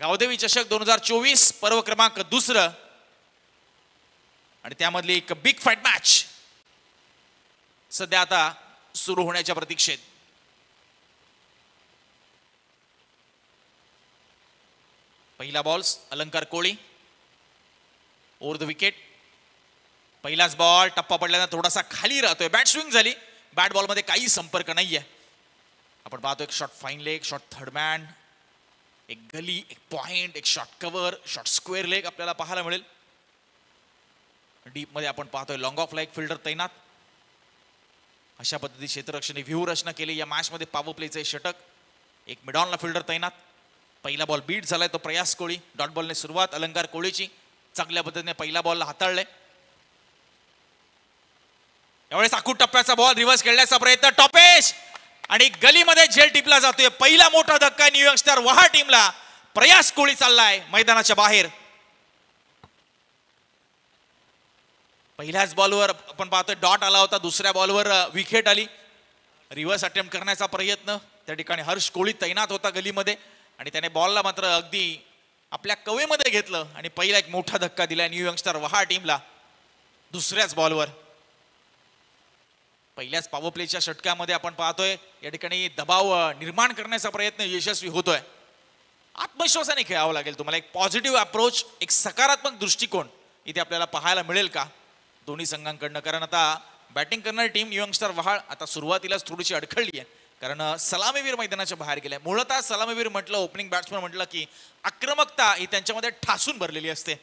गावदेवी चषक 2024 पर्व क्रमांक 2 आणि त्यामधली एक बिग फाईट मॅच सध्या आता सुरू होण्याच्या प्रतीक्षेत. पहिला बॉल्स अलंकार कोळी ओव्हर द विकेट. पहिलाच बॉल टप्पा पडल्याने थोडासा खाली राहतोय. बॅट स्विंग झाली. बॅट बॉल मध्ये काही संपर्क नाहीये. आपण पाहतो एक shot fine leg, shot third man, एक गली, एक पॉइंट, एक shot cover, shot square leg आपल्याला पाहायला मिळेल. डीप मध्ये आपण पाहतोय लॉंग ऑफ लाईक फिल्डर तैनात. अशा पद्धतीने क्षेत्ररक्षणे व्यूह रचना केली या मॅच मध्ये. पॉवर प्लेचे षटक, एक मिड ऑनला फिल्डर तैनात. पहिला बॉल बीट झालाय तो प्रयास कोळी. डॉट बॉलने सुरुवात अलंकार कोळीची. चांगल्या पद्धतीने पहिला बॉलला हाताळले. यावेळेस आखूड टप्प्याचा बॉल रिव्हर्स खेळण्याचा प्रयत्न. टॉपेश आणि गलीमध्ये झेल टिपला जातोय. पहिला मोठा धक्का न्यू यंगस्टर वहा टीमला. प्रयास कोळी चाललाय मैदानाच्या बाहेर. पहिल्याच बॉलवर आपण पाहतोय डॉट आला होता. दुसऱ्या बॉलवर विकेट आली. रिव्हर्स अटेम्प्ट करण्याचा प्रयत्न. त्या ठिकाणी हर्ष कोळी तैनात होता गलीमध्ये आणि त्याने बॉलला मात्र अगदी आपल्या कवेमध्ये घेतलं आणि पहिला एक मोठा धक्का दिला न्यू यंगस्टर वहा टीमला दुसऱ्याच बॉलवर. पहिल्याच पॉवर प्लेच्या षटकामध्ये आपण पाहतोय या ठिकाणी दबाव निर्माण करण्याचा प्रयत्न यशस्वी होतोय. आत्मविश्वासाने खेळावं लागेल तुम्हाला. एक पॉझिटिव्ह अप्रोच, एक सकारात्मक दृष्टिकोन इथे आपल्याला पाहायला मिळेल का दोन्ही संघांकडनं. कारण आता बॅटिंग करणारी टीम न्यू यंगस्टर वहाळ आता सुरुवातीलाच थोडीशी अडखळली आहे. कारण सलामीवीर मैदानाच्या बाहेर गेले. मूळतः सलामीवीर म्हटलं, ओपनिंग बॅट्समन म्हटलं की आक्रमकता ही त्यांच्यामध्ये ठासून भरलेली असते.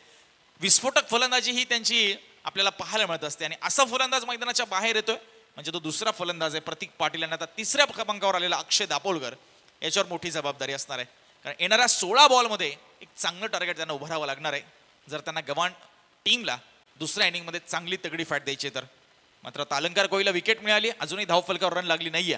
विस्फोटक फलंदाजी ही त्यांची आपल्याला पाहायला मिळत असते. आणि असा फलंदाज मैदानाच्या बाहेर येतोय म्हणजे तो दुसरा फलंदाज आहे प्रतीक पाटील आणि आता तिसऱ्या क्रमांकावर आलेला अक्षय दापोलकर. याच्यावर मोठी जबाबदारी असणार आहे. कारण येणाऱ्या 16 बॉलमध्ये एक चांगलं टार्गेट त्यांना उभारावं लागणार आहे जर त्यांना गव्हाण टीमला दुसऱ्या इनिंगमध्ये चांगली तगडी फाईट द्यायची तर. मात्र आता अलंकार कोळीला विकेट मिळाली. अजूनही धावफलकावर रन लागली नाहीये.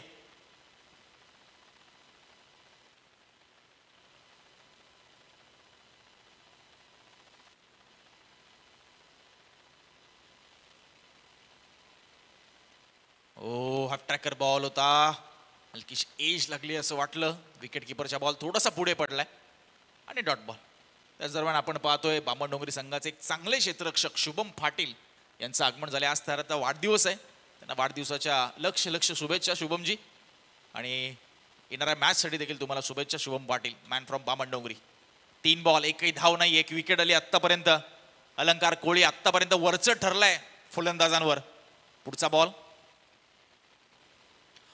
हाफ ट्रॅकर बॉल होता. हलकीशी एज लागली असं वाटलं. विकेट किपरच्या बॉल थोडासा पुढे पडलाय आणि डॉट बॉल. त्याच दरम्यान आपण पाहतोय बामणडोंगरी संघाचे एक चांगले क्षेत्ररक्षक शुभम पाटील यांचं आगमन झाले. आज त्याचा वाढदिवस आहे. त्यांना वाढदिवसाच्या लक्ष शुभेच्छा शुभमजी. आणि येणाऱ्या मॅचसाठी देखील तुम्हाला शुभेच्छा Shubham Patil, man from Bamandongri. 3 ball, एकही धाव नाही, एक विकेट आली आत्तापर्यंत. अलंकार कोळी आत्तापर्यंत वरचं ठरलंय फलंदाजांवर. पुढचा ball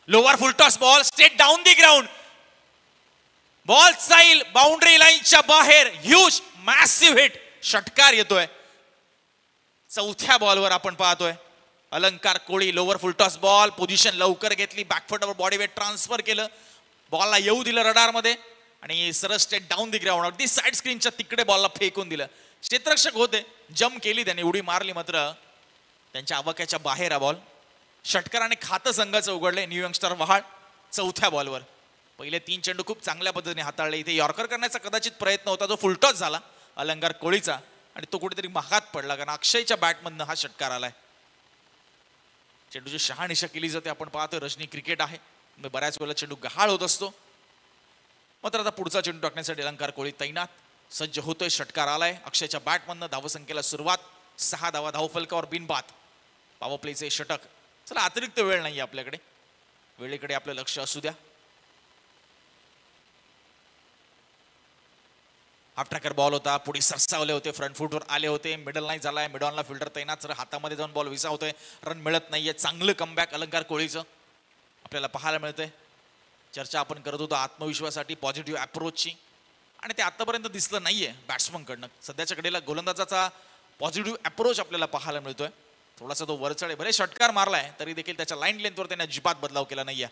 lower full toss ball straight down the ground. Ball जाईल बाउंड्री लाईनच्या बाहेर. ह्यूज मॅसिव्ह हिट, षटकार येतोय. चौथ्या बॉलवर आपण पाहतोय Alankar Koli lower full toss ball. Position लवकर घेतली, बॅकफुटवर बॉडी वेट ट्रान्सफर केलं, बॉलला येऊ दिलं रडारमध्ये आणि सरळ स्ट्रेट डाऊन दी ग्राउंड. अगदी साईड स्क्रीनच्या तिकडे बॉलला फेकून दिलं. क्षेत्ररक्षक होते, जम्प केली त्याने, उडी मारली, मात्र त्यांच्या आवाक्याच्या बाहेर हा बॉल. षटकाराने खातं संघाचं उघडले न्यू यंगस्टर वहाळ. चौथ्या बॉलवर पहिले 3 चेंडू खूप चांगल्या पद्धतीने हाताळले. इथे यॉर्कर करण्याचा कदाचित प्रयत्न होता जो फुलटॉस झाला अलंकार कोळीचा आणि तो कुठेतरी महागात पडला कारण अक्षयच्या बॅटमधनं हा षटकार आलाय. चेंडूची शहानिशा केली जाते. आपण पाहतोय रजनी क्रिकेट आहे, बऱ्याच वेळेला चेंडू गहाळ होत असतो. मात्र आता पुढचा चेंडू टाकण्यासाठी अलंकार कोळी तैनात सज्ज होतोय. षटकार आलाय अक्षयच्या बॅटमधनं. धावसंख्येला सुरुवात. 6 धावा धावफलकावर बिनबाद. पॉवर प्लेचे षटक. चला अतिरिक्त वेळ नाही आपल्याकडे, वेळेकडे आपलं लक्ष असू द्या. हाफ ट्रॅकर बॉल होता. पुढे सरसावले होते, फ्रंट फुटवर आले होते. मिडल नाही झालाय. मिड ऑनला फिल्डर तैनात. जर हातामध्ये जाऊन बॉल विसा होतोय. रन मिळत नाहीये. चांगलं कमबॅक अलंकार कोळीचं आपल्याला पाहायला मिळतंय. चर्चा आपण करत होतो आत्मविश्वासासाठी, पॉझिटिव्ह अप्रोचची, आणि ते आतापर्यंत दिसलं नाहीये बॅट्समनकडनं. सध्याच्या कडेला गोलंदाजाचा पॉझिटिव्ह अप्रोच आपल्याला पाहायला मिळतोय. थोडासा तो वरचढ भले षटकार मारलाय तरी देखील त्याच्या लाईन लेंथवर त्याने अजिबात बदलाव केला नाहीये.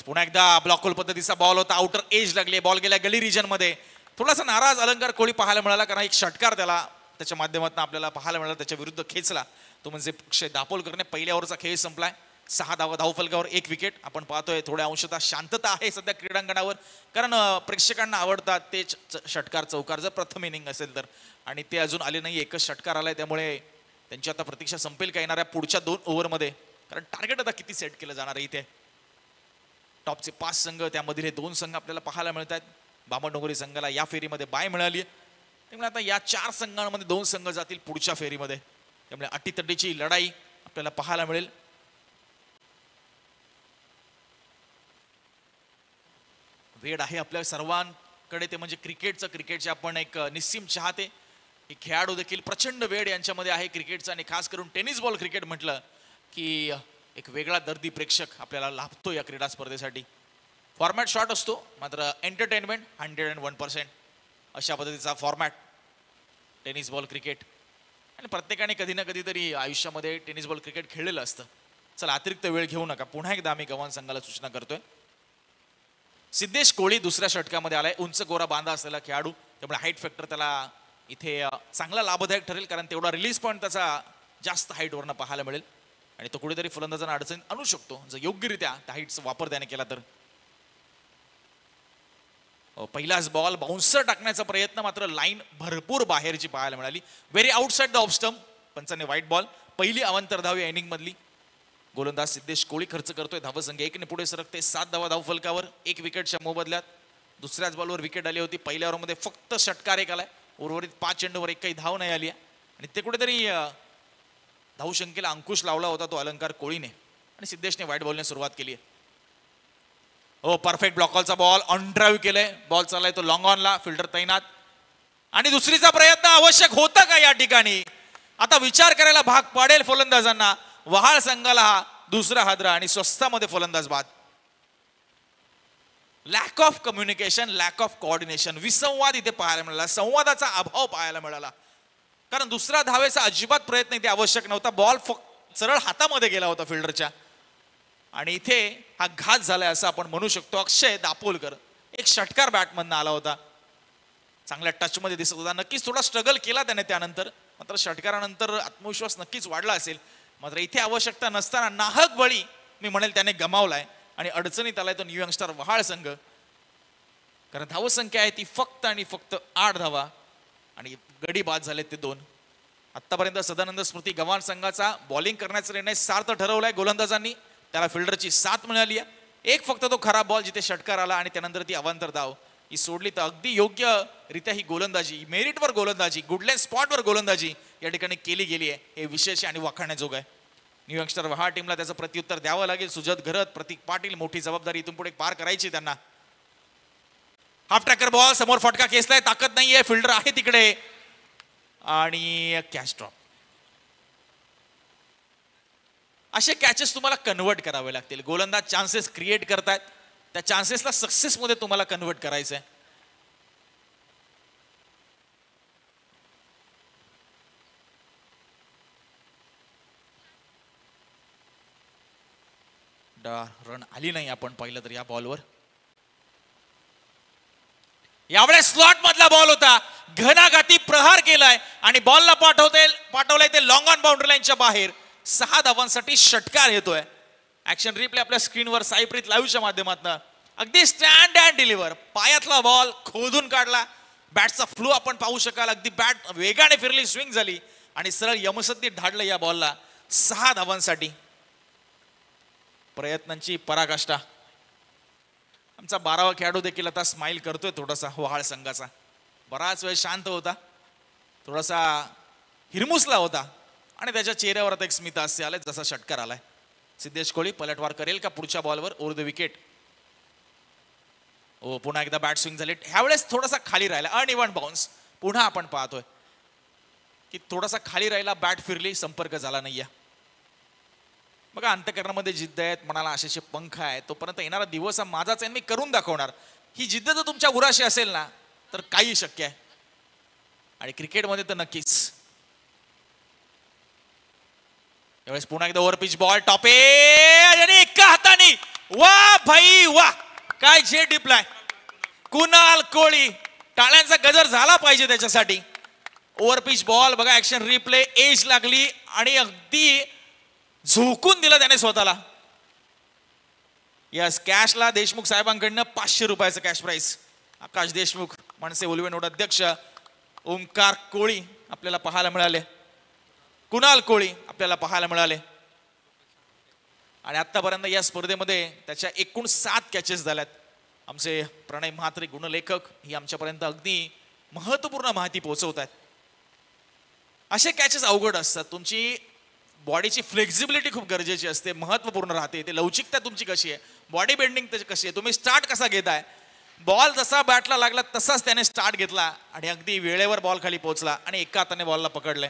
पुन्हा एकदा ब्लॉक होल पद्धतीचा बॉल होता. आउटर एज लागली. बॉल गेल्या गली रिजन मध्ये. थोडासा नाराज अलंकार कोळी पाहायला मिळाला कारण एक षटकार त्याला त्याच्या माध्यमातून आपल्याला पाहायला मिळाला. त्याच्या विरुद्ध खेचला तो म्हणजे अक्षय दापोलकरने. पहिल्या ओव्हरचा खेळ संपलाय. 6 धावा धावफलकावर 1 विकेट. आपण पाहतोय थोड्या अंशतः शांतता आहे सध्या क्रीडांगणावर कारण प्रेक्षकांना आवडतात ते षटकार चौकार जर प्रथम इनिंग असेल तर. आणि ते अजून आले नाही. एकच षटकार आलाय त्यामुळे त्यांची आता प्रतीक्षा संपेल का येणाऱ्या पुढच्या 2 ओव्हरमध्ये. कारण टार्गेट आता किती सेट केलं जाणार आहे इथे. टॉपचे 5 संघ, त्यामधील हे 2 संघ आपल्याला पाहायला मिळत आहेत. बामणडोंगरी संघाला या फेरीमध्ये बाय मिळाली आहे. त्यामुळे आता या 4 संघांमध्ये 2 संघ जातील पुढच्या फेरीमध्ये. त्यामुळे अटीतटीची लढाई आपल्याला पाहायला मिळेल. वेळ आहे आपल्या सर्वांकडे ते म्हणजे क्रिकेटचे आपण एक निस्सीम चाहते, हे खेळाडू देखील प्रचंड वेळ यांच्यामध्ये आहे क्रिकेटचा. आणि खास करून टेनिस बॉल क्रिकेट म्हटलं की एक वेगळा दर्दी प्रेक्षक आपल्याला लाभतो या क्रीडा स्पर्धेसाठी. फॉर्मॅट शॉर्ट असतो, मात्र एंटरटेनमेंट 101% अशा पद्धतीचा फॉर्मॅट टेनिस बॉल क्रिकेट. आणि प्रत्येकाने कधी ना कधी तरी आयुष्यामध्ये टेनिस बॉल क्रिकेट खेळलेलं असतं. चला, अतिरिक्त वेळ घेऊ नका. पुन्हा एकदा आम्ही गव्हाण संघाला सूचना करतोय. सिद्धेश कोळी दुसऱ्या षटकामध्ये आलाय. उंच गोरा बांधा असलेला खेळाडू, त्यामुळे हाईट फॅक्टर त्याला इथे चांगला लाभदायक ठरेल, कारण तेवढा रिलीज पॉईंट त्याचा जास्त हाईटवरनं पाहायला मिळेल. आणि तो कुठेतरी फलंदाजांना अडचण आणू शकतो जर योग्यरित्या त्या हाईटचा वापर त्याने केला तर. पहिलाच बॉल बाउन्सर टाकण्याचा प्रयत्न, मात्र लाईन भरपूर बाहेरची पाहायला मिळाली. Very outside the off stump. Panchane white ball. पहिली अवांतर धाव या इनिंग मधली. गोलंदाज सिद्धेश कोळी खर्च करतोय. धावसंख्या 1 ने पुढे सरकते. 7 धावा धाव फलकावर. 1 विकेटच्या मोबदल्यात. दुसऱ्याच बॉलवर विकेट आली होती. पहिल्या ओव्हरमध्ये फक्त षटकार एक आलाय. उर्वरित 5 चेंडूवर एक काही धाव नाही आली. आणि ते कुठेतरी धावसंख्येला अंकुश लावला होता तो अलंकार कोळीने. आणि सिद्धेशने व्हाईट बॉलने सुरुवात केली आहे. हो, परफेक्ट ब्लॉकॉलचा बॉल ऑन ड्राईव्ह केलाय. बॉल चाललाय तो लॉंग ऑनला. फिल्डर तैनात. आणि दुसरीचा प्रयत्न आवश्यक होता का या ठिकाणी? आता विचार करायला भाग पाडेल फलंदाजांना. वहाळ संघाला हा दुसरा हादरा आणि स्वस्तामध्ये फलंदाज बाद. Lack of communication, lack of coordination, विसंवाद इथे पाहायला मिळाला. संवादाचा अभाव पाहायला मिळाला. कारण दुसरा धावेचा अजिबात प्रयत्न इथे आवश्यक नव्हता. बॉल फक्त सरळ हातामध्ये गेला होता फिल्डरच्या. आणि इथे हा घात झालाय असं आपण म्हणू शकतो. अक्षय दापोलकर एक षटकार बॅटमधनं आला होता. चांगल्या टचमध्ये दिसत होता. नक्कीच थोडा स्ट्रगल केला त्याने त्यानंतर, मात्र षटकारानंतर आत्मविश्वास नक्कीच वाढला असेल. मात्र इथे आवश्यकता नसताना नाहक बळी मी म्हणेल त्याने गमावलाय. आणि अडचणीत आलाय तो न्यू यंगस्टर वहाळ संघ. कारण धावसंख्या आहे ती फक्त आणि फक्त 8 धावा. आणि गडी बाद झाले ते 2. आतापर्यंत सदानंद स्मृती गव्हाण संघाचा बॉलिंग करण्याचा निर्णय सार्थ ठरवलाय गोलंदाजांनी. त्याला फिल्डरची साथ मिळाली आहे. एक फक्त तो खराब बॉल जिथे षटकार आला आणि त्यानंतर ती अवांतर धाव ही सोडली तर अगदी योग्यरित्या ही गोलंदाजी, मेरिटवर गोलंदाजी, गुडलँड स्पॉटवर गोलंदाजी या ठिकाणी केली गेली आहे. हे विशेष आणि वाखाणण्याजोग आहे. न्यू यंगस्टर वहाळ टीमला त्याचं प्रत्युत्तर द्यावं लागेल. सुजत घरत, प्रतीक पाटील मोठी जबाबदारी इथून पुढे पार करायची त्यांना. हाफ ट्रॅकर बॉल समोर फटका खेचलाय. ताकद नाहीये, फिल्डर आहे तिकडे आणि कॅच ड्रॉप. असे कॅचेस तुम्हाला कन्वर्ट करावे लागतील. गोलंदाज चान्सेस क्रिएट करतायत, त्या चान्सेसला सक्सेस मध्ये तुम्हाला कन्वर्ट करायचं आहे. रन आली नाही आपण पाहिलं तर या बॉलवर. यावेळेस स्लॉट मधला बॉल होता. घणाघाती प्रहार केलाय आणि बॉलला पाठवलंय ते लॉंग ऑन बाउंड्री लाईनच्या बाहेर. 6 धावांसाठी षटकार येतोय. ऍक्शन रिप्ले आपल्या स्क्रीनवर साईप्रीत लाईव्हच्या माध्यमातून. अगदी स्टँड अँड डिलिव्हर. पायातला बॉल खोदून काढला. बॅटचा फ्लो आपण पाहू शकाल. अगदी बॅट वेगाने फिरली, स्विंग झाली आणि सरळ यमसद्दीत धाडलं या बॉलला. 6 धावांसाठी. प्रयत्नांची पराकाष्ठा. आमचा 12वा खेळाडू देखील आता स्माइल करतोय थोडासा. वहाळ संघाचा बराच वेळ शांत होता, थोडासा हिरमुसला होता आणि त्याच्या चेहऱ्यावर आता एक स्मित हास्य आलंय जसा षटकार आलाय. सिद्धेश कोळी पलटवार करेल का पुढच्या बॉलवर? Over the wicket. ओ, पुन्हा एकदा बॅट स्विंग झाली. ह्यावेळेस थोडासा खाली राहिला. Uneven bounce. पुन्हा आपण पाहतोय की थोडासा खाली राहिला, बॅट फिरली, संपर्क झाला नाहीये. बघा, अंतःकरणामध्ये जिद्द आहेत, मनाला आशेचे पंख आहेत. तोपर्यंत येणारा दिवस हा माझाच आहे, मी करून दाखवणार. ही जिद्द जर तुमच्या उराशी असेल ना तर काही शक्य आहे. आणि क्रिकेटमध्ये तर नक्कीच. यावेळेस पुन्हा एकदा ओव्हर पिच बॉल टॉप आणि एका हाताने. वा भाई वा, काय जे डिप्लाय. कुणाल कोळी, टाळ्यांचा गजर झाला पाहिजे त्याच्यासाठी. ओव्हर पिच बॉल बघा, ऍक्शन रिप्ले, एज लागली आणि अगदी झोकून दिलं त्याने स्वतःला. यस, कॅशला देशमुख साहेबांकडनं 500 रुपयाचं कॅश प्राइस. आकाश देशमुख, मनसे उलवेनोड अध्यक्ष, ओंकार कोळी आपल्याला पाहायला मिळाले. कुणाल कोळी आपल्याला पाहायला मिळाले. आणि आतापर्यंत या स्पर्धेमध्ये त्याच्या एकूण 7 कॅचेस झाल्यात. आमचे प्रणय म्हात्रे गुणलेखक ही आमच्यापर्यंत अगदी महत्त्वपूर्ण माहिती पोहोचवतात. असे कॅचेस अवघड असतात. तुमची बॉडीची फ्लेक्झिबिलिटी खूप गरजेची असते, महत्त्वपूर्ण राहते. ते लवचिकता तुमची कशी आहे, बॉडी बेंडिंग त्याची कशी आहे, तुम्ही स्टार्ट कसा घेताय. बॉल जसा बॅटला लागला तसाच त्याने स्टार्ट घेतला आणि अगदी वेळेवर बॉल खाली पोहोचला आणि एका हाताने बॉलला पकडलंय.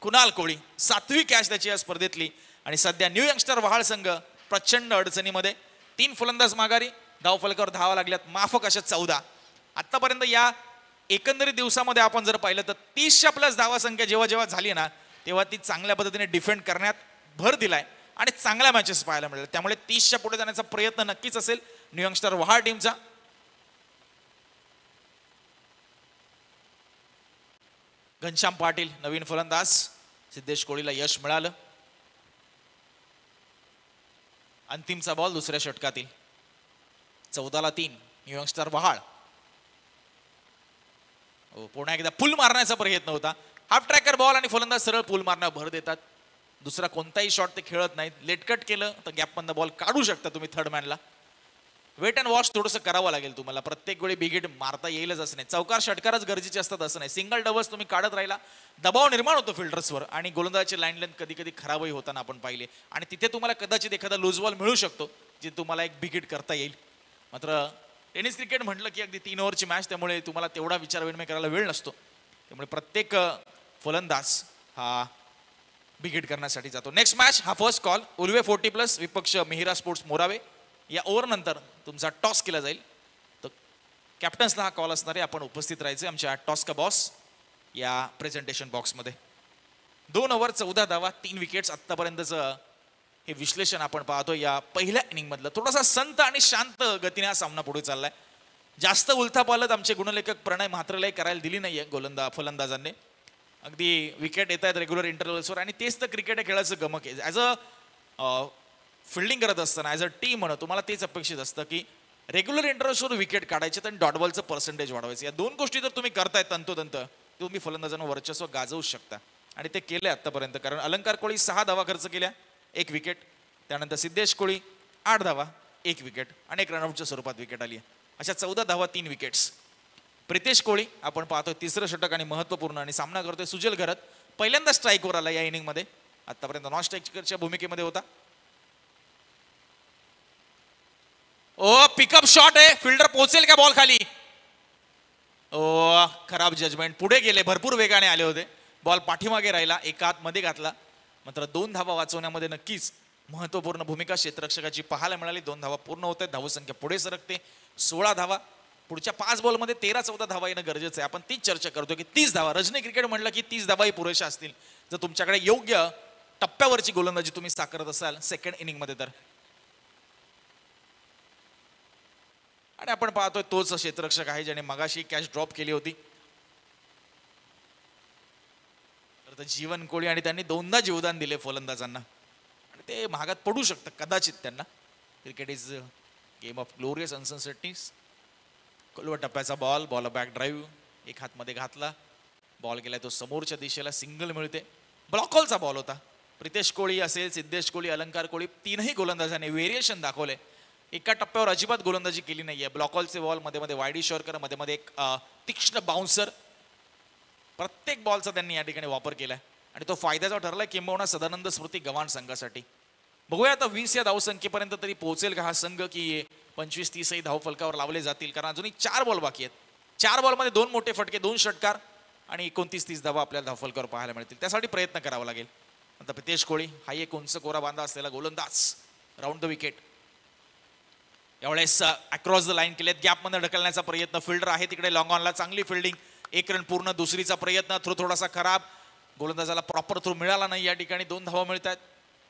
कुणाल कोळी 7वी कॅच त्याची या स्पर्धेतली. आणि सध्या न्यू यंगस्टर वहाळ संघ प्रचंड अडचणीमध्ये. 3 फलंदाज माघारी, धावफलकावर धावा लागल्यात माफक अशा 14. आतापर्यंत या एकंदरीत दिवसामध्ये आपण जर पाहिलं तर 30च्या प्लस धावा संख्या जेव्हा जेव्हा झाली ना तेव्हा ती चांगल्या पद्धतीने डिफेंड करण्यात भर दिलाय आणि चांगल्या मॅचेस पाहायला मिळाल्या. त्यामुळे 30च्या पुढे जाण्याचा प्रयत्न नक्कीच असेल न्यू यंगस्टर वहाळ टीमचा. घनश्याम पाटील नवीन फलंदाज, सिद्धेश कोळीला यश मिळालं. अंतिमचा बॉल दुसऱ्या षटकातील. 14-3 न्यू यंगस्टर वहाळ. पुन्हा एकदा पुल मारण्याचा प्रयत्न होता. हाफ ट्रॅकर बॉल आणि फलंदाज सरळ पुल मारण्यावर भर देतात. दुसरा कोणताही शॉट ते खेळत नाहीत. लेटकट केलं तर गॅप मधनं बॉल काढू शकता तुम्ही थर्ड मॅनला. वेट अँड वॉच थोडंसं करावं लागेल तुम्हाला. प्रत्येक वेळी बिग हिट मारता येईलच असं नाही. चौकार षटकारच गरजेचे असतात असं नाही. सिंगल डबल्स तुम्ही काढत राहिला दबाव निर्माण होतो फिल्डर्सवर आणि गोलंदाजाची लाईन लेंथ कधी कधी खराबही होताना आपण पाहिले आणि तिथे तुम्हाला कदाचित एखादा लूज बॉल मिळू शकतो जे तुम्हाला एक बिग हिट करता येईल. मात्र टेनिस क्रिकेट म्हटलं की अगदी 3 ओव्हरची मॅच, त्यामुळे तुम्हाला तेवढा विचार विनिमय करायला वेळ नसतो. त्यामुळे प्रत्येक फलंदाज हा बिग हिट करण्यासाठी जातो. नेक्स्ट मॅच हा फर्स्ट कॉल. उर्वे 40+ विपक्ष मिहिरा स्पोर्ट्स मोरावे. या ओव्हर नंतर तुमचा टॉस केला जाईल. तर कॅप्टन्सला हा कॉल असणार आहे. आपण उपस्थित राहायचे आमच्या टॉस का बॉस या प्रेझेंटेशन बॉक्समध्ये. 2 ओव्हर 14 धावा 3 विकेट्स. आतापर्यंतचं हे विश्लेषण आपण पाहतो या पहिल्या इनिंग मधलं. थोडासा संत आणि शांत गतीने हा सामना पुढे चाललाय. जास्त उलथापालथ आमचे गुणलेखक प्रणय म्हात्रेलाही करायला दिली नाहीये फलंदाजांनी. अगदी विकेट येत आहेत रेग्युलर इंटरव्हल्सवर आणि तेच तर क्रिकेट खेळाचं गमक आहे. ॲज अ फिल्डिंग करत असताना ॲज अ टीम म्हणून तुम्हाला तेच अपेक्षित असतं की रेग्युलर इंटरव्हल्सवर विकेट काढायचे आणि डॉट बॉलचं पर्सेंटेज वाढवायचं. या 2 गोष्टी जर तुम्ही करताय तंतोतंत तुम्ही फलंदाजांना वर्चस्व गाजवू शकता आणि ते केले आतापर्यंत. कारण अलंकार कोळी 6 धावा खर्च केल्या, 1 विकेट. त्यानंतर सिद्धेश कोळी 8 धावा 1 विकेट आणि 1 रनआउटच्या स्वरूपात विकेट आली आहे. अशा 14 धावा 3 विकेट्स. प्रितेश कोळी आपण पाहतोय 3रं षटक आणि महत्त्वपूर्ण आणि सामना करतोय सुजल घरत. पहिल्यांदा स्ट्राईकवर आला या इनिंगमध्ये. आतापर्यंत नॉन स्ट्राईकरच्या भूमिकेमध्ये होता. पिकअप शॉट आहे. फिल्डर पोहोचेल का बॉल खाली. खराब जजमेंट. पुढे गेले, भरपूर वेगाने आले होते. बॉल पाठीमागे राहिला, एका हात मध्ये घातला. मात्र 2 धावा वाचवण्यामध्ये नक्कीच महत्त्वपूर्ण भूमिका क्षेत्ररक्षकाची पाहायला मिळाली. 2 धावा पूर्ण होत आहेत. धावसंख्या पुढे सरकते 16 धावा. पुढच्या 5 बॉलमध्ये 13-14 धावा येणं गरजेचं आहे. आपण तीच चर्चा करतो की 30 धावा. रजनी क्रिकेट म्हटलं की 30 धावाही पुरेशा असतील जर तुमच्याकडे योग्य टप्प्यावरची गोलंदाजी तुम्ही साकारत असाल सेकंड इनिंग मध्ये तर. आणि आपण पाहतोय तोच क्षेत्ररक्षक आहे ज्याने मगाशी कॅच ड्रॉप केली होती. तर जीवन कोळी आणि त्यांनी 2दा जीवदान दिले फलंदाजांना आणि ते महागात पडू शकतं कदाचित त्यांना. Cricket is game of glorious uncertainties. खोलवर टप्प्याचा बॉल, बॉल बॅक ड्राईव्ह, 1 हात मध्ये घातला, बॉल गेला तो समोरच्या दिशेला, सिंगल मिळते. ब्लॉकॉलचा बॉल होता. प्रितेश कोळी असेल, सिद्धेश कोळी, अलंकार कोळी 3ही गोलंदाजांनी व्हेरिएशन दाखवले. एका टप्प्यावर अजिबात गोलंदाजी केली नाहीये. ब्लॉकॉलचे बॉल, मध्ये मध्ये वाईडी शॉर्कर, मध्ये मध्ये एक तीक्ष्ण बाउन्सर. प्रत्येक बॉलचा त्यांनी या ठिकाणी वापर केलाय आणि तो फायद्याचा ठरलाय किंबहुना सदानंद स्मृती गव्हाण संघासाठी. बघूया आता 20 या धावसंख्येपर्यंत तरी पोहोचेल का हा संघ की 25-30 धाव फलकावर लावले जातील. कारण अजूनही 4 बॉल बाकी आहेत. 4 बॉलमध्ये 2 मोठे फटके, 2 षटकार आणि 29-30 धावा आपल्याला धावफलकावर पाहायला मिळतील. त्यासाठी प्रयत्न करावा लागेल. आता प्रितेश कोळी हा एक उंच कोरा बांधा असलेला गोलंदाज राऊंड द विकेट. यावेळेस अक्रॉस द लाईन केलेत, गॅपमध्ये ढकलण्याचा प्रयत्न. फिल्डर आहे तिकडे लॉंग ऑनला, चांगली फिल्डिंग. 1 रन पूर्ण. दुसरीचा प्रयत्न, थ्रो थोडासा खराब. गोलंदाजाला प्रॉपर थ्रो मिळाला नाही. या ठिकाणी 2 धावा मिळत आहेत.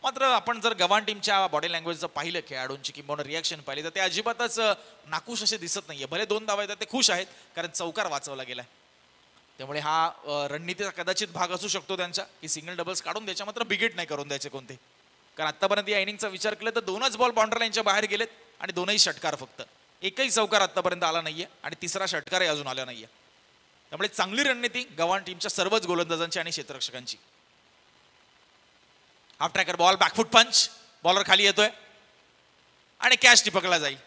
मात्र आपण जर गव्हाण टीमच्या बॉडी लँग्वेजचं पाहिलं, खेळाडूंची किंवा रिॲक्शन पाहिली तर ते अजिबातच नाखुश असे दिसत नाहीये. भले 2 धावा येतात ते खुश आहेत कारण चौकार वाचवला गेलाय. त्यामुळे हा रणनीतीचा कदाचित भाग असू शकतो त्यांचा की सिंगल डबल्स काढून द्यायच्या, मात्र बिगेट नाही करून द्यायचे कोणते. कारण आतापर्यंत या इनिंगचा विचार केला तर 2च बॉल बाउंड्री लाईनच्या बाहेर गेलेत आणि 2ही षटकार. फक्त एकही चौकार आतापर्यंत आला नाहीये आणि 3रा षटकारही अजून आला नाहीये. त्यामुळे चांगली रणनीती गव्हाण टीमच्या सर्वच गोलंदाजांची आणि क्षेत्ररक्षकांची. हाफ ट्रॅकर बॉल, बॅकफुट पंच. बॉलर खाली येतोय आणि कॅच टिपकला जाईल.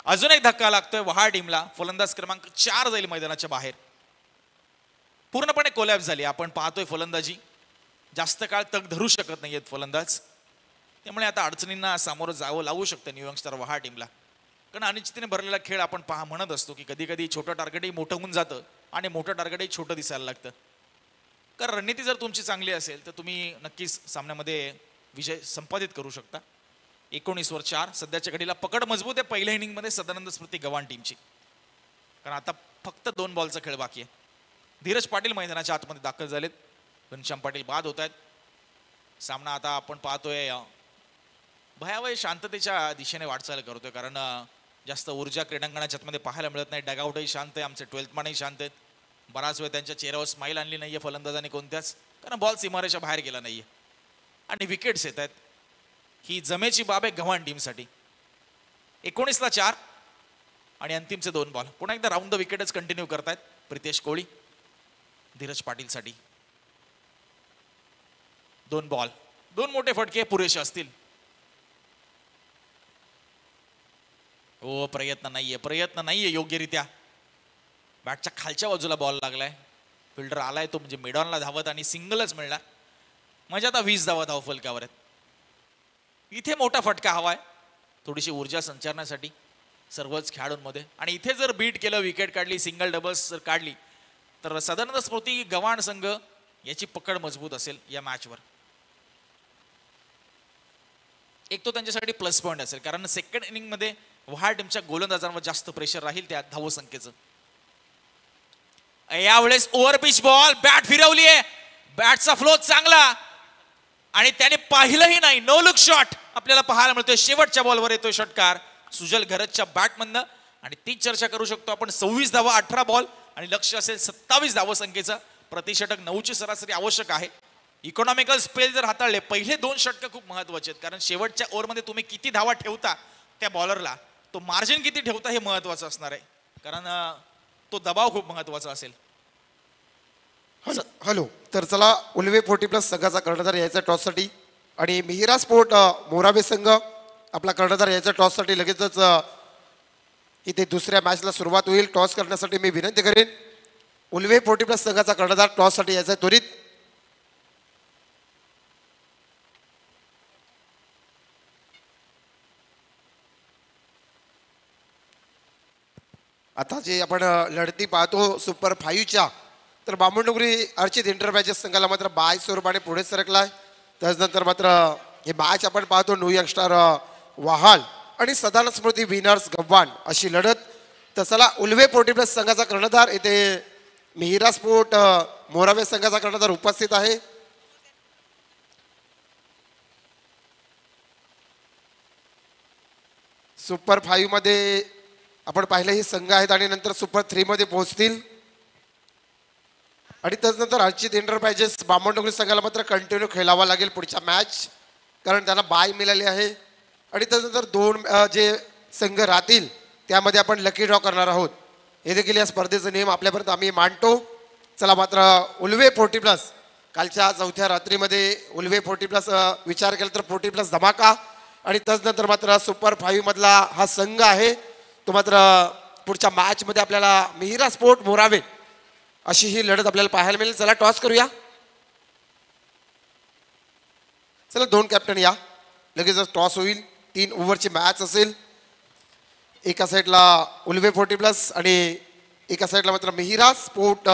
अजून एक धक्का लागतोय वहाड टीमला. फलंदाज क्रमांक 4 जाईल मैदानाच्या बाहेर. पूर्णपणे कोलॅप्स झाली. आपण पाहतोय फलंदाजी जास्त काळ तग धरू शकत नाहीयेत फलंदाज. त्यामुळे आता अडचणींना सामोरं जावं लागू शकतं न्यू यॉर्कस्टार वहाड टीमला. कारण अनिश्चिततेने भरलेला खेळ आपण म्हणत असतो की कधी कधी छोटं टार्गेटही मोठं होऊन जातं आणि मोठं टार्गेटही छोटं दिसायला लागतं. कारण रणनीती जर तुमची चांगली असेल तर तुम्ही नक्कीच सामन्यामध्ये विजय संपादित करू शकता. 19 वर 4. सध्याच्या घडीला पकड मजबूत आहे पहिल्या इनिंगमध्ये सदानंद स्मृती गव्हाण टीमची. कारण आता फक्त 2 बॉलचा खेळ बाकी आहे. धीरज पाटील मैदानाच्या आतमध्ये दाखल झालेत. घनश्याम पाटील बाद होत आहेत. सामना आता आपण पाहतोय भयावह शांततेच्या दिशेने वाटचाल करतोय. कारण जास्त ऊर्जा क्रीडांगणाच्या आतमध्ये पाहायला मिळत नाही. डगआउटही शांत आहे. आमचे 12th मॅनही शांत आहेत. बराच वेळ त्यांच्या चेहऱ्यावर स्माईल आणली नाहीये फलंदाजाने कोणत्याच. कारण बॉल सीमारेच्या बाहेर गेला नाहीये आणि विकेट्स येत आहेत. ही जमेची बाब आहे गव्हाण टीमसाठी. 19 ला 4 आणि अंतिमचे 2 बॉल. पुन्हा एकदा राऊंड द विकेटच कंटिन्यू करतायत प्रितेश कोळी धीरज पाटीलसाठी. 2 बॉल 2 मोठे फटके पुरेसे असतील. हो प्रयत्न नाहीये योग्यरित्या. बॅटच्या खालच्या बाजूला बॉल लागलाय. फिल्डर आलाय तो म्हणजे मिडॉनला धावत आणि सिंगलच मिळणार. म्हणजे आता 20 धावा धावफलकावर आहेत. इथे मोठा फटका हवाय थोडीशी ऊर्जा संचारण्यासाठी सर्वच खेळाडूंमध्ये. आणि इथे जर बीट केलं विकेट काढली सिंगल डबल्स जर काढली तर सदानंद स्मृती गव्हाण संघ याची पकड मजबूत असेल या मॅचवर. एक तो त्यांच्यासाठी प्लस पॉईंट असेल कारण सेकंड इनिंग मध्ये वहाड टीमच्या गोलंदाजांवर जास्त प्रेशर राहील त्या धावसंख्येचं. यावेळेस ओव्हर पिच बॉल बॅट फिरवली आहे. बॅटचा फ्लो चांगला आणि त्याने पाहिलंही नाही. नो लुक शॉट आपल्याला पाहायला मिळतोय. शेवटच्या बॉलवर येतोय षटकार सुजल घरतच्या बॅटमधनं आणि तीच चर्चा करू शकतो आपण. 26 धावा 18 बॉल आणि लक्ष असेल 27 धावसंख्येचं. प्रतिषटक 9ची सरासरी आवश्यक आहे. इकॉनॉमिकल स्पेल जर हाताळले पहिले 2 षटकं खूप महत्वाचे आहेत. कारण शेवटच्या ओव्हरमध्ये तुम्ही किती धावा ठेवता त्या बॉलरला तो मार्जिन किती ठेवता हे महत्वाचं असणार आहे. कारण तो दबाव खूप महत्वाचा असेल. हॅलो तर चला उल्वे 40+ संघाचा कर्णधार यायचा टॉससाठी आणि मिहिरा स्पोर्ट मोरावे संघ आपला कर्णधार यायचा टॉससाठी लगेचच इथे दुसऱ्या मॅचला सुरुवात होईल. टॉस करण्यासाठी मी विनंती करेन उल्वे 40+ संघाचा कर्णधार टॉससाठी यायचा त्वरित. आता जे आपण लढती पाहतो सुपर 5च्या तर बामणडोंगरी अर्चित इंटरप्राइजेस संघाला मात्र 22 स्वरूपाने पुढे सरकलाय. त्याच्यानंतर मात्र हे मॅच आपण पाहतो न्यू यॉर्कस्टार वहाड आणि सदानंद स्मृती विनर्स गव्हाण अशी लढत. तर चला उल्वे 40+ संघाचा कर्णधार इथे मिहिरा स्पोर्ट मोरावे संघाचा कर्णधार उपस्थित आहे. सुपर 5 मध्ये आपण पाहिलं ही संघ आहेत आणि नंतर सुपर 3 मध्ये पोहोचतील. आणि त्यानंतर अर्चित इंटरप्राइजेस बामणडोंगरी संघाला मात्र कंटिन्यू खेळावा लागेल पुढच्या मॅच कारण त्यांना बाय मिळाली आहे. आणि त्यानंतर 2 जे संघ राहतील त्यामध्ये आपण लकी ड्रॉ करणार आहोत. हे देखील या स्पर्धेचा नियम आपल्यापर्यंत आम्ही मांडतो. चला मात्र उल्वे 40+ कालच्या 4थ्या रात्रीमध्ये उल्वे 40+ विचार केला तर 40+ धमाका आणि त्यानंतर मात्र सुपर 5 मधला हा संघ आहे तो मात्र पुढच्या मॅच मध्ये आपल्याला मिहिरा स्पोर्ट मोरावे अशी ही लढत आपल्याला पाहायला मिळेल. चला टॉस करूया. चला 2 कॅप्टन या लगेचच टॉस होईल. 3 ओव्हरची मॅच असेल. एका साईडला उल्वे 40+ आणि एका साईडला मात्र मिहिरा स्पोर्ट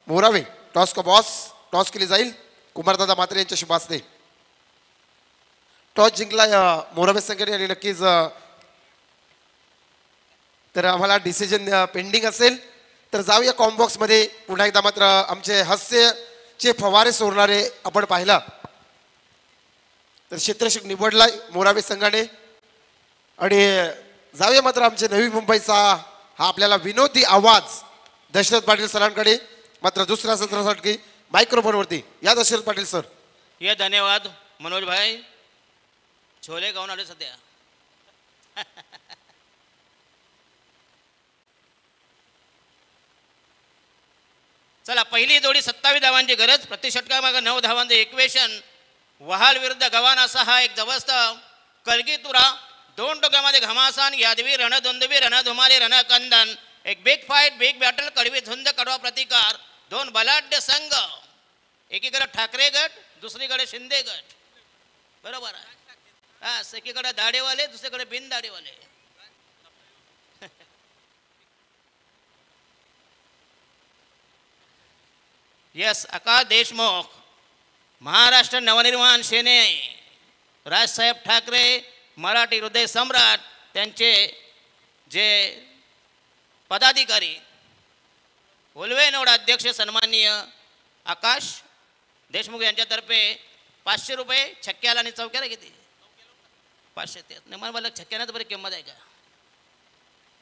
मोरावे. टॉस का बॉस टॉस केली जाईल कुमारदादा मात्रे यांच्या शुभ हस्ते. टॉस जिंकला मोरावे संघाने आणि नक्कीच तर आम्हाला डिसिजन पेंडिंग असेल. तर जाऊया कॉम्बॉक्स मध्ये. पुन्हा एकदा मात्र आमचे हास्यचे फवारे सोडणारे आपण पाहिला तर क्षेत्ररक्षक निवडलाय मोरावे संघाने. आणि जाऊया मात्र आमचे नवी मुंबईचा हा आपल्याला विनोदी आवाज दशरथ पाटील सरांकडे. मात्र दुसऱ्या सत्रासाठी मायक्रोफोनवरती या दशरथ पाटील सर. ये धन्यवाद मनोज भाई. छोले गाऊन आले सध्या. चला पहिली जोडी 27 धावांची गरज. प्रतिषटकामागे 9 धावांचे इक्वेशन. वहाल विरुद्ध गव्हाण असा हा एक जबरदस्त कलगी तुरा, दोन टोक्यामध्ये घमासान, यादवी रणधुंदवी रणधुमाली रणकंदन, एक बिग फाईट बिग बॅटल, कडवी झुंज कडवा प्रतिकार, दोन बलाढ्य संघ, एकीकडे ठाकरे गट, दुसरीकडे शिंदे गट. बरोबर आहे. हा, एकीकडे दाढेवाले, दुसरीकडे बिन दाढेवाले. यस, आकाश देशमुख, महाराष्ट्र नवनिर्माण सेने, राजसाहेब ठाकरे, मराठी हृदय सम्राट, त्यांचे जे पदाधिकारी, उलवेनोड अध्यक्ष सन्माननीय आकाश देशमुख यांच्यातर्फे 500 रुपये छक्क्याला आणि चौक्याला किती? 500. ते मला छक्क्यानं तर बरी किंमत आहे का?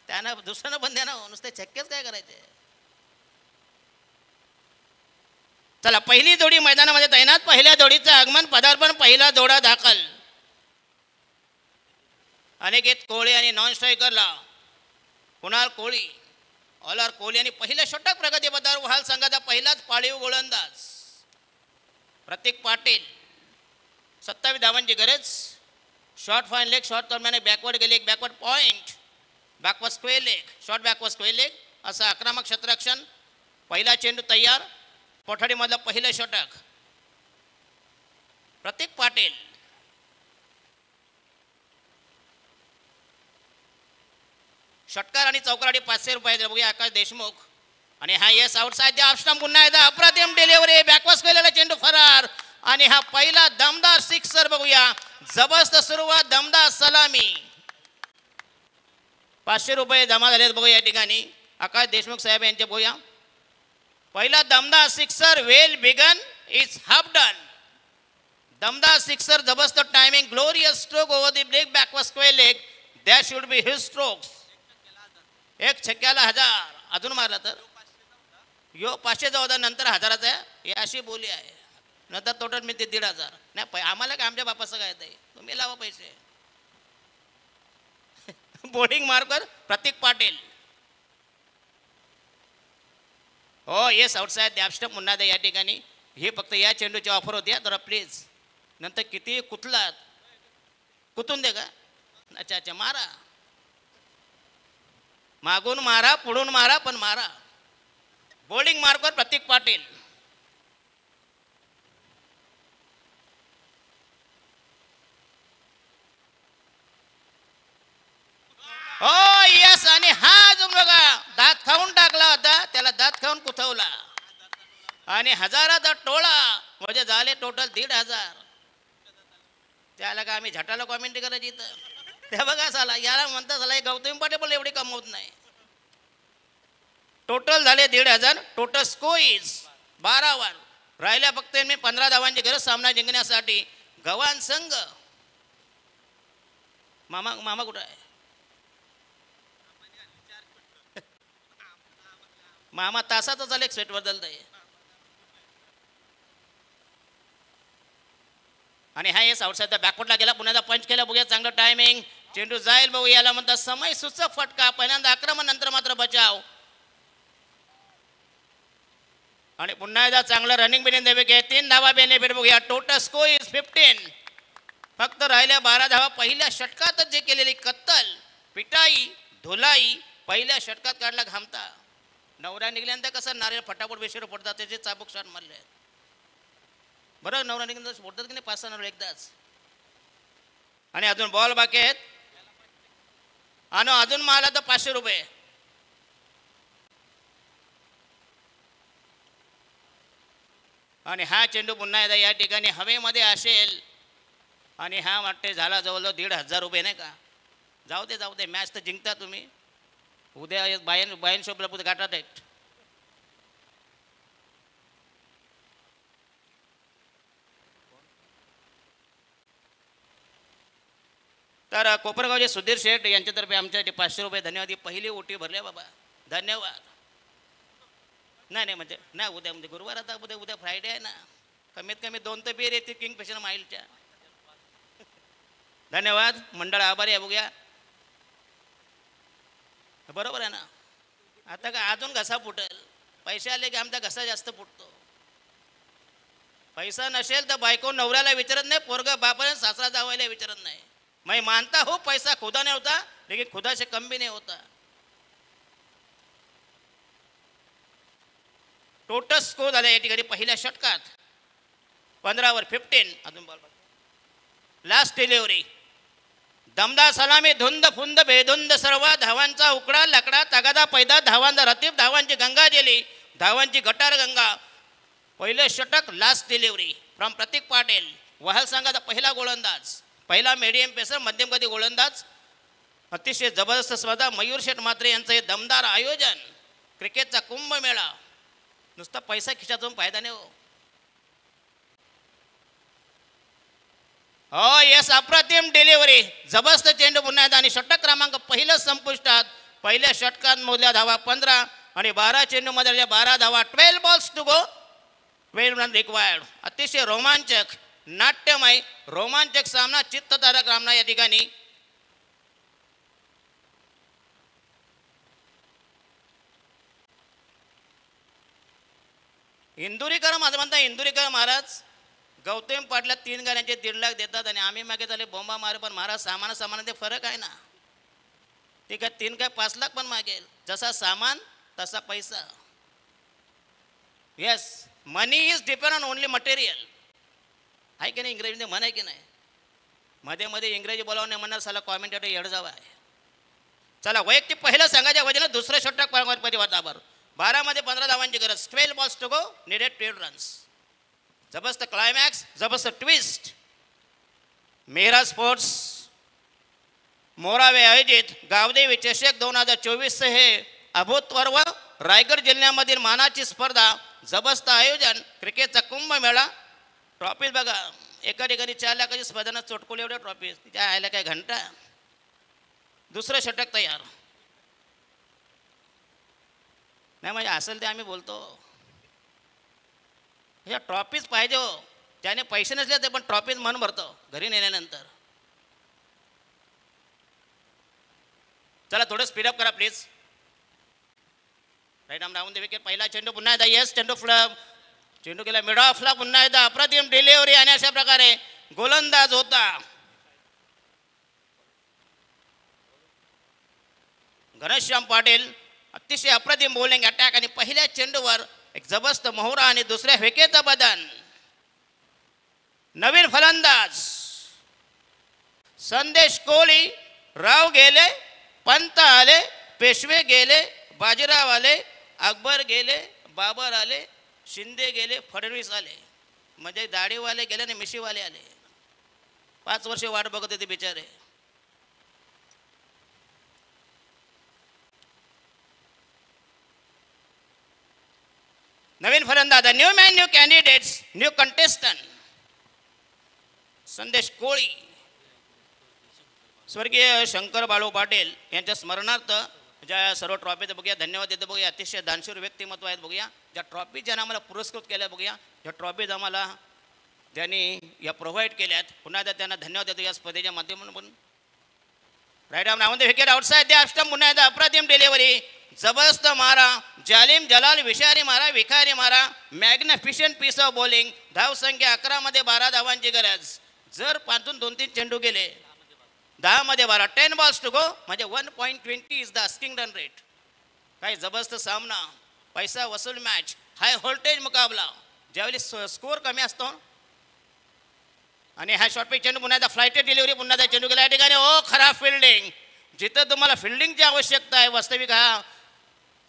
त्यानं दुसऱ्यानं पण द्या ना, नुसते छक्केच काय करायचे. चला, पहिली जोडी मैदानामध्ये तैनात. पहिल्या जोडीचं आगमन, पदार्पण, पहिला जोडा दाखल. अनिकेत कोळी आणि नॉन स्ट्रायकरला कुणाल कोळी, ऑलर कोहली आणि पहिल्या षटक प्रगती पदावर वहाल संघाचा पहिलाच पाळीव गोलंदाज प्रतीक पाटील. 27 धावांची गरज. शॉर्ट फाईन लेग, शॉर्ट दरम्यान बॅकवर्ड गेले, एक backward point, backward square leg, short backward square leg, असं आक्रमक क्षेत्ररक्षण. पहिला चेंडू तयार. कोठडीमधलं पहिलं षटक प्रतीक पाटील. षटकार आणि चौकारासाठी 500 रुपये. बघूया आकाश देशमुख. आणि हा yes outside the off stump. पुन्हा एकदा अप्रतिम डिलिव्हरी, बॅकवर्ड स्क्वेअरला चेंडू फरार. आणि हा पहिला दमदार सिक्सर. बघूया, जबरदस्त सुरुवात, दमदार सलामी. 500 रुपये जमा झालेत. बघूया या ठिकाणी आकाश देशमुख साहेब यांचे. बघूया, पहिला दमदार sixer. Well begun is half done. दमदार सिक्सर, जबरदस्त timing, glorious stroke over the break, backward square leg. That should be his strokes. एक छक्क्याला 1000. अजून मारला तर यो 500 होता, नंतर 1000चा आहे. ही अशी बोली आहे. नंतर टोटल मी ते 1500. नाही, आम्हाला काय, आमच्या बापाचं काय ते, तुम्ही लावा पैसे. बोर्डिंग मार्कर प्रतीक पाटील. हो येस आउटसाइड दॅपस्टप. पुन्हा द्या या ठिकाणी. हे फक्त या चेंडूची ऑफर होती जरा प्लीज. नंतर किती कुतलात, कुतून दे का? अच्छा अच्छा, मारा, मागून मारा, पुढून मारा, पण मारा. बोर्डिंग मार्कर प्रतीक पाटील. हो यस. आणि हा अजून बघा, दात खाऊन टाकला होता, त्याला दात खाऊन कुथवला. आणि 1000चा टोळा म्हणजे झाले टोटल 1500. त्याला का आम्ही झटाला कॉमेंट्री करायची इथं? त्या बघा साला, याला म्हणता झाला गौतमी पाटील पण एवढी कमवत नाही. टोटल झाले 1500. टोटल स्कोर इज 12 राहिल्या फक्त 15 धावांची गरज सामना जिंकण्यासाठी. गव्हाण संघ. मामा मामा कुठं आहे? मामा तासातच आले, सेट बदलत आहे. आणि हा येस आउटसाइड बॅकवर्डला गेला. पुन्हा पंच केला. बघूया, चांगलं टायमिंग, चेंडू जाईल. बघू, याला म्हणतात समय सूचक फटका. पहिल्यांदा आक्रमण, नंतर मात्र बचाव. आणि पुन्हा एकदा चांगलं रनिंग बेनिफिट आहे. 3 धावा बेनिफिट. बघूया, टोटल स्कोर इज 15. फक्त राहिल्या 12 धावा. पहिल्या षटकातच जे केलेली कत्तल, पिटाई, धुलाई पहिल्या षटकात काढला घामता. नवरा निघल्यानंतर कसं नारळ फटाफट बेशीर पडतात, त्याचे चाबूक शॉट मारले आहेत. बरं, नवरा निघल्यानंतर फोडतात की नाही 5-6 नारळ एकदाच. आणि अजून बॉल बाकी आहेत. आणि अजून मारला तर 500 रुपये. आणि हा चेंडू पुन्हा एकदा या ठिकाणी हवेमध्ये असेल. आणि हा वाटते झाला जवळजवळ 1500 रुपये, नाही का? जाऊ दे जाऊ दे, मॅच तर जिंकता तुम्ही. उद्या बायन शोपला पुढे गाठात आहेत. तर कोपरगावचे सुधीर शेठ यांच्यातर्फे आमच्यासाठी 500 रुपये. धन्यवाद. ही पहिली ओटी भरले बाबा, धन्यवाद. नाही नाही म्हणजे नाही, उद्या म्हणजे गुरुवार, आता उद्या फ्रायडे आहे ना. कमीत कमी 2 तर बेर येते किंगफिशर माईलच्या. धन्यवाद, मंडळ आभारी आहे. बघूया, बरोबर आहे ना. आता का अजून घसा फुटेल. पैसे आले की आमचा घसा जास्त फुटतो. पैसा नसेल तर बायको नवऱ्याला विचारत नाही, पोरगा बापाने सासरा जावायला विचारत नाही. मैं मानता हूं पैसा खुदा नहीं होता, लेकिन खुदा से कम भी नहीं होता. टोटल स्कोर झाला या ठिकाणी पहिल्या षटकात 15 वर 15. अजून बॉल लास्ट डिलिव्हरी, दमदार सलामी, धुंद फुंद बेधुंद सर्व धावांचा उकडा लकडा तगादा पैदा धावांचा रतीब, धावांची गंगा गेली, धावांची गटार गंगा. पहिले षटक लास्ट डिलिव्हरी फ्रॉम प्रतीक पाटील. वहाल संघाचा पहिला गोलंदाज, पहिला मीडियम पेसर मध्यम गती गोलंदाज. अतिशय जबरदस्त स्पर्धा. मयूर शेठ म्हात्रे यांचं हे दमदार आयोजन, क्रिकेटचा कुंभमेळा. नुसता पैसा खिशातून फायदा नाही हो. हो येस, अप्रतिम डिलिव्हरी, जबरदस्त चेंडू पुन्हा एकदा आणि षटक क्रमांक पहिलं संपुष्टात. पहिल्या षटकात मोजल्या धावा 15 आणि 12 चेंडू मध्ये 12 धावा. 12 balls to go, 12 run required. अतिशय रोमांचक, नाट्यमय, रोमांचक सामना, चित्तधारक सामना या ठिकाणी. इंदुरीकर माझं म्हणता, इंदुरीकर महाराज गौतम पाटला 3 गाण्यांचे 1.5 लाख देतात आणि आम्ही मागे झाले बोंबा मारे. पण महाराज सामान ते फरक आहे ना. ते काय 3 काय 5 लाख पण मागेल. जसा सामान तसा पैसा. Yes, money is depend on only material. आहे की नाही, इंग्रजीमध्ये म्हण आहे की नाही. मध्ये मध्ये इंग्रजी बोलावं नाही म्हणणार, साला कॉमेंटेटर येड जावा आहे. चला वैयक्तिक पहिलं संघाच्या वजनात दुसरं षटक परिवादावर 12 मध्ये 15 धावांची गरज. 12 balls to go, needed 12 runs. जबरदस्त क्लायमॅक्स, जबरदस्त ट्विस्ट. मेहरा स्पोर्ट्स मोरावे आयोजित गावदेवी चषक 2024 हे अभूतपूर्व रायगड जिल्ह्यामधील मानाची स्पर्धा. जबरदस्त आयोजन, क्रिकेटचा कुंभमेळा. ट्रॉफीज बघा, एका ठिकाणी 4 लाखाची स्पर्धांना चोटकुले एवढ्या ट्रॉफीज. त्या आयला काय घंटा. दुसरं षटक तयार नाही म्हणजे असेल ते आम्ही बोलतो. ह्या ट्रॉफीज पाहिजे हो. ज्याने पैसे नसले ते पण ट्रॉफीज मन भरतो घरी नेल्यानंतर. चला थोडं स्पीडअप करा प्लीज. राईट आम राहून दे विकेट. पहिला चेंडू पुन्हा एकदा. येस, चेंडू फ्लप, चेंडू केला मिड ऑफला. पुन्हा एकदा अप्रतिम डिलिव्हरी आणि अशा प्रकारे गोलंदाज होता घनश्याम पाटील. अतिशय अप्रतिम बॉलिंग अटॅक आणि पहिल्या चेंडूवर एक जबरदस्त मोहरा आणि दुसऱ्या विकेटचं बदन. नवीन फलंदाज संदेश कोहली. राव गेले, पंत आले, पेशवे गेले, बाजीराव आले, अकबर गेले, बाबर आले, शिंदे गेले, फडणवीस आले. म्हणजे दाढीवाले गेले आणि मिशीवाले आले. 5 वर्ष वाट बघत होते बिचारे. नवीन फलंदाज, new man, new candidates, new contestant. संदेश कोळी. स्वर्गीय शंकर बाळू पाटील यांच्या स्मरणार्थ ज्या सर्व ट्रॉफीचं बघूया, धन्यवाद देतो बघूया. अतिशय दानशूर व्यक्तिमत्व आहेत बघूया. ज्या ट्रॉफी ज्यांना आम्हाला पुरस्कृत केल्या बघूया, ज्या ट्रॉफीज आम्हाला त्यांनी या प्रोव्हाइड केल्यात, पुन्हा एकदा त्यांना धन्यवाद देतो या स्पर्धेच्या माध्यमातून. राईट आम राहून विकेट आउटसाइड द ऑफ. पुन्हा एकदा अप्रतिम डिलिव्हरी, जबरदस्त मारा, जालिम जलाल विषारी मारा, विखारी मारा, मॅग्निफिशंट पीस ऑफ बॉलिंग. धाव संख्या 11 मध्ये 12 धावांची गरज. जर 5तून 2-3 चेंडू गेले, 10 मध्ये 12, 10 बॉल्स टू गो, म्हणजे 1.20 is the asking run rate. काही जबरदस्त सामना, पैसा वसूल मॅच, हाय व्होल्टेज मुकाबला. ज्यावेळी स्कोर कमी असतो आणि हा शॉर्टपिच चेंडू पुन्हा एकदा फ्लाइटेड डिलिव्हरी. पुन्हा एकदा चेंडू गेला या ठिकाणी. ओ खराब फिल्डिंग. जिथं तुम्हाला फिल्डिंगची आवश्यकता आहे, वास्तविक हा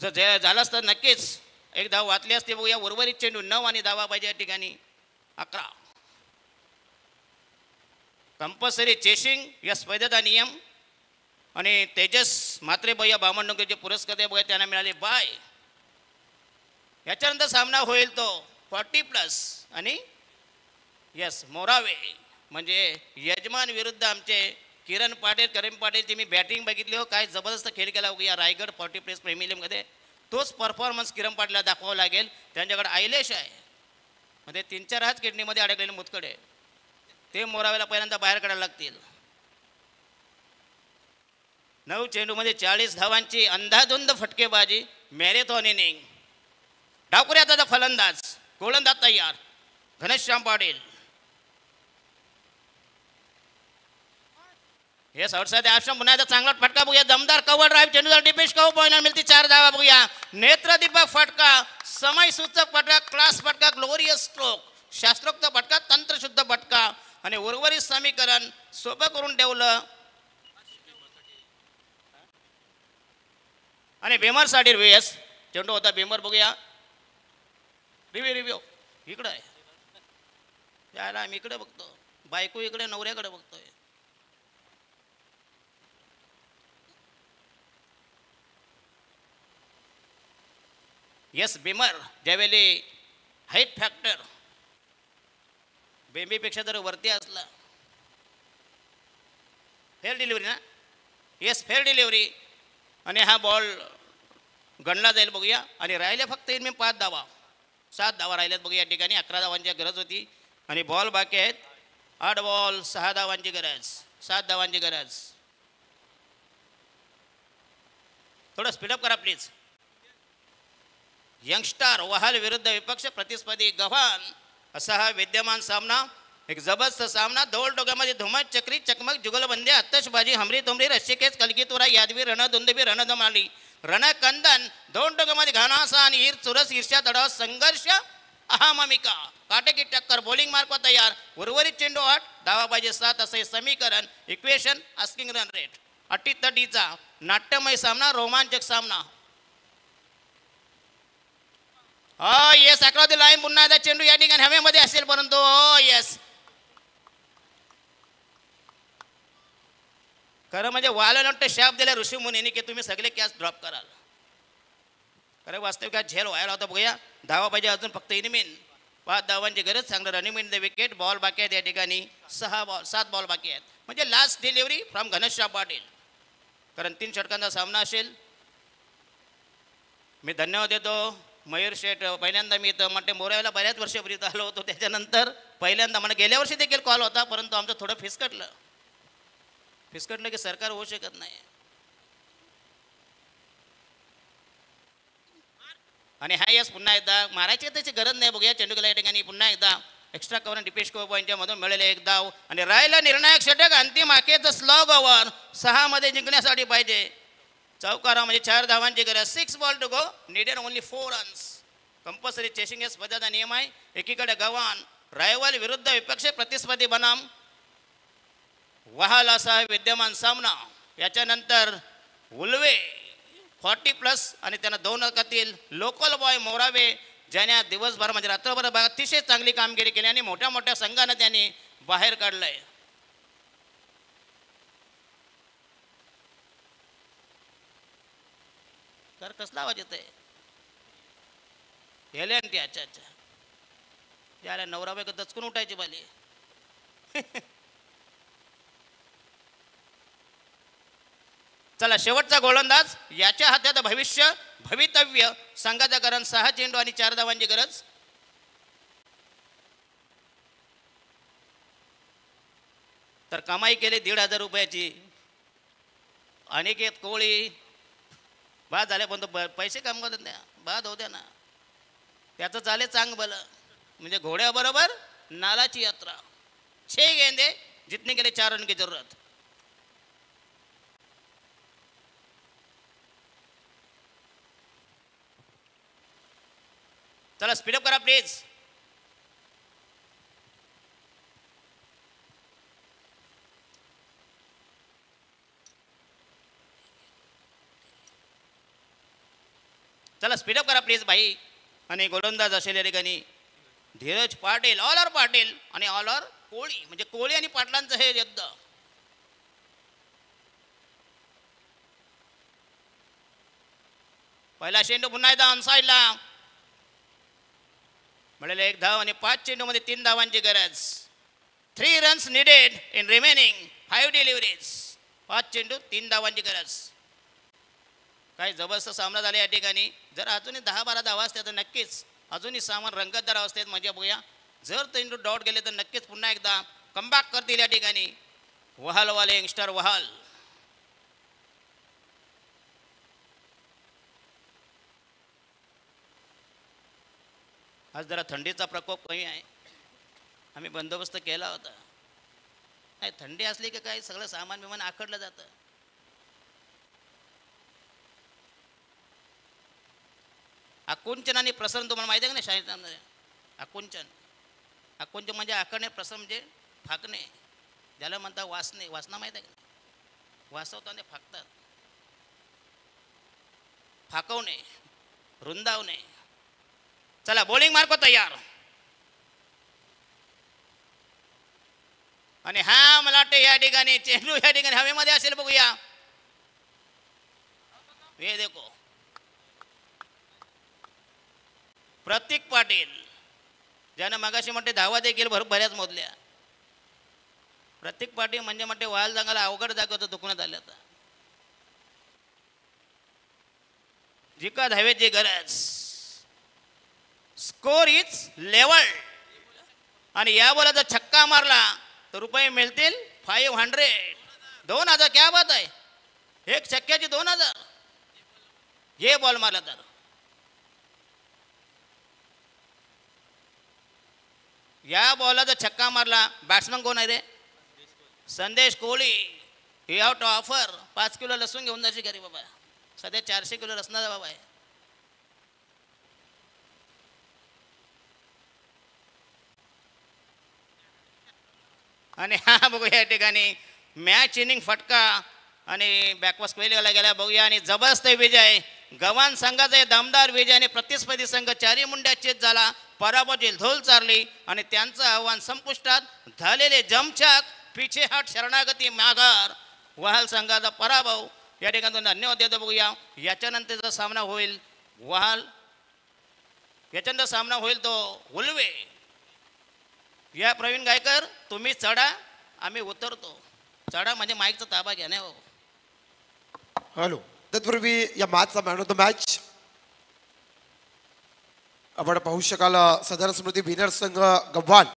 जर झालं असतं नक्कीच एक धाव वाचली असते बघूया. उर्वरित चेंडू 9 आणि धावा पाहिजे या ठिकाणी 11. कंपल्सरी चेसिंग या स्पर्धेचा नियम. आणि तेजस म्हात्रे भैया बामणडोंगरचे पुरस्कार बघा त्यांना मिळाले बाय. याच्यानंतर सामना होईल तो 40+ आणि यस मोरावे म्हणजे यजमान विरुद्ध आमचे किरण पाटील, करीम पाटीलची मी बॅटिंग बघितली हो. काय जबरदस्त खेळ केला बघूया रायगड 40+ प्रीमियर लीगमध्ये. तोच परफॉर्मन्स किरण पाटीलला दाखवावा लागेल. त्यांच्याकडे आयलेश आहे, म्हणजे 3-4 हात किडनीमध्ये अडकलेले मुतकडे, ते मोरावेला पहिल्यांदा बाहेर काढायला लागतील. 9 चेंडूमध्ये 40 धावांची अंधाधुंद फटकेबाजी, मॅरेथॉन इनिंग. डावकुऱ्याचा फलंदाज, गोलंदाज तयार घनश्याम पाटील. हे सौरसादे ऑप्शन पुन्हा एकदा चांगला फटका बघूया. दमदार cover drive चेंडूचा Dipesh cover point मिळते 4 धावा बघूया. नेत्रदीपक फटका, समय सूचक फटका, क्लास फटका, ग्लोरियस स्ट्रोक, शास्त्रोक्त फटका, तंत्रशुद्ध फटका आणि उर्वरित समीकरण सोपं करून ठेवलं. आणि बेमरसाठी रिव्ह्यूस चेंडू होता. बेमर बघूया. रिव्ह्यू इकडं आहे. यायला आम्ही इकडे बघतो, बायको इकडे नवऱ्याकडे बघतोय. येस बेमर ज्यावेळी हाईट फॅक्टर बेंबीपेक्षा जर वरती असला. फेअर डिलिव्हरी ना. Yes fair delivery. आणि हा बॉल गणला जाईल बघूया. आणि राहिले फक्त इनमे 5 धावा, 7 धावा राहिल्यात बघूया. या ठिकाणी 11 धावांची गरज होती आणि बॉल बाकी आहेत. 8 बॉल 6 धावांची गरज, 7 धावांची गरज. थोडं स्पीडअप करा प्लीज. यंगस्टार वहाल विरुद्ध विपक्ष प्रतिस्पर्धी गव्हाण असा हा विद्यमान सामना. एक जबरदस्त सामना. दोन डोक्यामध्ये धुमत, चक्री, चकमक, जुगलबंदी, आतषबाजी, हमरी तुमरी, रस्सीखेच, कलगीतुरा, यादवी, रणधुंदबी, रणधमाली, रणकंदन. दोन डोक्यामध्ये घाणासा आणि ईर चुरस, ईर्ष्या, तडाव, संघर्ष, अहामामिका, काटेकी टक्कर. बॉलिंग मार्क तयार. उर्वरित चेंडू 8 धावा पाहिजे 7 असे समीकरण, इक्वेशन, आस्किंग रन रेट. अटीतटीचा नाट्यमय सामना, रोमांचक सामना. Yes across the line. पुन्हा एकदा चेंडू या ठिकाणी हवेमध्ये असेल, परंतु येस खरं म्हणजे वालनट्ट शाप दिल्या ऋषी मुनींनी की तुम्ही सगळे कॅच ड्रॉप कराल. खरं वास्तविक काय झेल व्हायला होता बघूया. धावा पाहिजे अजून फक्त इनमिन. 5 धावांची गरज. चांगलं running in the wicket. Ball बाकी आहेत या ठिकाणी 7 बॉल बाकी आहेत. म्हणजे last delivery from Ghanshyam Patil. कारण 3 षटकांचा सामना असेल. मी धन्यवाद देतो मयूर शेठ. पहिल्यांदा मी इथं म्हणते मोरायला बऱ्याच वर्षापूर्वी आलो होतो. त्याच्यानंतर पहिल्यांदा मला गेल्या वर्षी देखील कॉल होता, परंतु आमचं थोडं फिसकटलं की सरकार होऊ शकत नाही. आणि हा यस पुन्हा एकदा मारायची त्याची गरज नाही बघूया. चेंडूला या ठिकाणी पुन्हा एकदा एक्स्ट्रा कव्हर डिपेश कव्हर पॉईंटच्या मधून मिळाले 1 धाव. आणि राहिला निर्णायक षटक. अंतिम हाकेचं स्लॉग ओव्हर 6 मध्ये जिंकण्यासाठी पाहिजे. चौकारा म्हणजे 4 धावांची गरज. 6 ball to go. Needed only 4 runs. Compulsory chasing या स्पर्धेचा नियम आहे. एकीकडे गव्हाण रायवल विरुद्ध विपक्ष प्रतिस्पर्धी बनाम वहाल असा विद्यमान सामना. याच्यानंतर उल्वे 40+ आणि त्यांना 2 अंकातील लोकल बॉय मोरावे ज्याने दिवसभर म्हणजे रात्रभर अतिशय चांगली कामगिरी केली आणि मोठ्या मोठ्या संघानं त्यांनी बाहेर काढलंय. तर कसला आवाज येत आहे? ती अच्छा अच्छा याला नवरा बायको दचकून उठायची बाली. चला शेवटचा गोलंदाज. याच्या हातात भवितव्य संघाचा कारण. 6 चेंडू आणि 4 धावांची गरज. तर कमाई केली 1,500 रुपयाची. अनिकेत कोळी बाद झाले पण तो पैसे कमवत नाही. बाद होऊ द्या ना. त्याचं चाले चांग भलं. म्हणजे घोड्याबरोबर नालाची यात्रा. 6 गेंदे जितने के लिए 4 रन की जरूरत. चला स्पीडअप करा प्लीज. चला स्पीडअप करा प्लीज भाई. आणि गोलंदाज असेल या ठिकाणी धीरज पाटील, ऑलर पाटील आणि ऑलर कोळी. म्हणजे कोळी आणि पाटलांचं हे युद्ध. पहिला चेंडू पुन्हा एकदा ऑनसाइडला. मिळाले 1 धाव आणि 5 चेंडूमध्ये 3 धावांची गरज. 3 runs needed in remaining 5 deliveries. 5 चेंडू 3 धावांची गरज. काय जबरदस्त सामना झाला या ठिकाणी. जर अजूनही 10-12 धावा असत्या तर नक्कीच अजूनही सामान रंगतदार अवस्थेत म्हणजे बघूया. जर चेंडू डॉट गेले तर नक्कीच पुन्हा एकदा कमबॅक करतील या ठिकाणी वहालवाले यंगस्टर वहाल. आज जरा थंडीचा प्रकोप कमी आहे. आम्ही बंदोबस्त केला होता. नाही थंडी असली की काय सगळं सामान बिमान आखडलं जातं. आकुंचन आणि प्रसरण तुम्हाला माहिती आहे का नाही शाळेत? आकुंचन आकुंचन म्हणजे आखडणे, प्रसरण म्हणजे फाकणे, ज्याला म्हणतात वासणे. वासना माहिती आहे का? वासवतात आणि फाकतात. फाकवणे, रुंदावणे. चला बॉलिंग मार्क तयार. आणि हा मला वाटते या ठिकाणी चेंडू या ठिकाणी हवेमध्ये असेल, बघूया. हे देखो प्रतीक पाटील, ज्यानं मगाशी म्हणते धावा देखील बऱ्याच मोजल्या. प्रतीक पाटील म्हणजे म्हणते वाल जंगाला अवघड जागेचं दुखण्यात आलं. आता जिका धावेची गरज. Score is level. आणि या बॉला जर छक्का मारला तर रुपये मिळतील 500. 2000. क्या बात आहे. एक छक्क्याची 2000. हे बॉल मारला तर. या बॉलला जर छक्का मारला, बॅट्समन कोण आहे रे? संदेश कोहली. ही आउट ऑफर. 5 किलो लसूण घेऊन जायची घरी बाबा. सध्या 400 किलो लसणाचा बाबा आहे. आणि हा बघू या ठिकाणी मॅच इनिंग फटका आणि बॅकवर्ड स्क्वेअरला गेला, बघूया. आणि जबरदस्त विजय गव्हाण संघाचा दमदार विजय. आणि प्रतिस्पर्धी संघ चारी मुंड्याचेच झाला. पराभवाची धोल चारली आणि त्यांचं आव्हान संपुष्टात. झालेले जमछाक, पिछेहाट, शरणागती, माघार. वहाल संघाचा पराभव. या ठिकाणी धन्यवाद देतो. बघूया याच्यानंतरचा सामना होईल वहाल, याच्यानंतर सामना होईल तो उल्वे. या प्रवीण गायकर तुम्ही चढा, आम्ही उतरतो. चढा म्हणजे माईकचा ताबा घ्या. नाही हो. हॅलो. तत्पूर्वी या मॅचचा मॅन ऑफ द मॅच आपण पाहू शकाल सदर स्मृती विनर संघ गव्हाण